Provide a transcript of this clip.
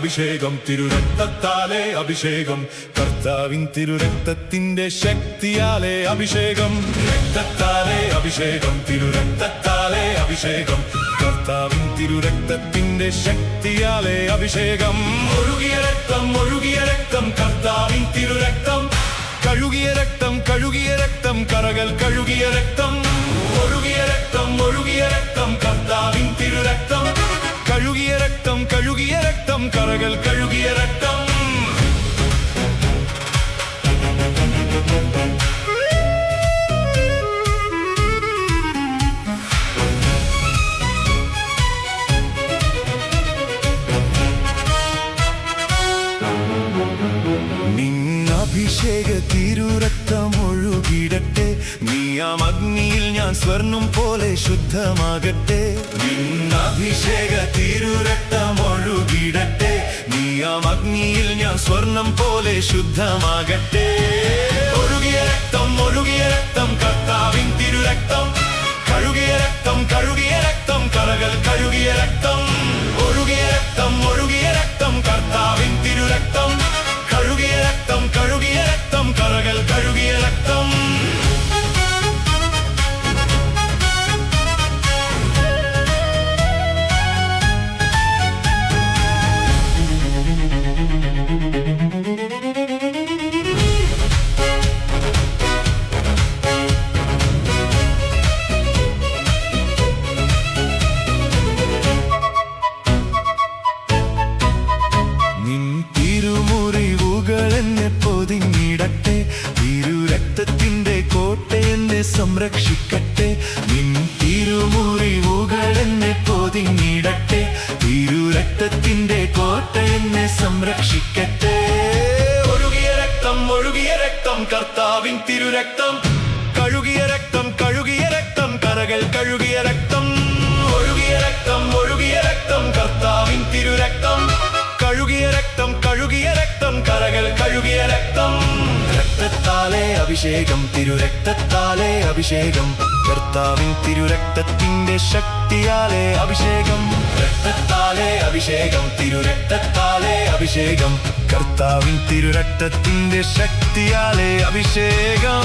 അഭിഷേകം തിരുരക്തത്താലെ അഭിഷേകം കർത്താവിൻ തിരുരക്തത്തിന്റെ ശക്തിയാലെ അഭിഷേകം രക്തത്താലെ അഭിഷേകം തിരുരക്തത്താലെ അഭിഷേകം കർത്താവിൻ തിരുരക്തത്തിന്റെ ശക്തിയാലെ അഭിഷേകം ഒഴുകിയ രക്തം കർത്താവിൻ തിരുരക്തം കഴുകിയ രക്തം കറകൾ കഴുകിയ രക്തം ഒഴുകിയ രക്തം കർത്താവിൻ തിരുരക്തം കഴുകിയ രക്തം കറകൾ കഴുകിയ രക്തം അഭിഷേക തിരുരക്തം ഒഴുകിടട്ടെ നീയാം അഗ്നിയിൽ ഞാൻ സ്വർണം പോലെ ശുദ്ധമാകട്ടെ അഭിഷേക തിരുരക്തം ഒഴുകിടട്ടെ നീയാം അഗ്നിയിൽ ഞാൻ സ്വർണം പോലെ ശുദ്ധമാകട്ടെ ഒഴുകിയ രക്തം കർത്താവിൻ തിരുരക്തം കഴുകിയ രക്തം കറകൾ കഴുകിയ രക്തം ഒഴുകിയ രക്തം കർത്താവിൻ തിരുരക്തം കഴുകിയ രക്തം കറകൾ കഴുകിയ രക്തം പൊതിഞ്ഞിടട്ടെ തിരുരക്തത്തിന്റെ കോട്ടയെന്നെ സംരക്ഷിക്കട്ടെ നിൻ തിരുമുറിവുകൾ എന്നെ പൊതിഞ്ഞിടട്ടെ തിരുരക്തത്തിന്റെ കോട്ടയെന്നെ സംരക്ഷിക്കട്ടെ ഒഴുകിയ രക്തം കർത്താവിൻ തിരുരക്തം കഴുകിയ രക്തം കറകൾ കഴുകിയ രക്തം ഒഴുകിയ രക്തം കർത്താവിൻ തിരുരക്തം കഴുകിയ രക്തം കറകൾ കഴുകിയ രക്തം രക്തത്താലെ അഭിഷേകം തിരുരക്തത്താലെ അഭിഷേകം കർത്താവിൻ തിരുരക്തത്തിന്റെ ശക്തിയാലെ അഭിഷേകം രക്തത്താലെ അഭിഷേകം തിരുരക്തത്താലെ അഭിഷേകം കർത്താവിൻ തിരുരക്തത്തിന്റെ ശക്തിയാലെ അഭിഷേകം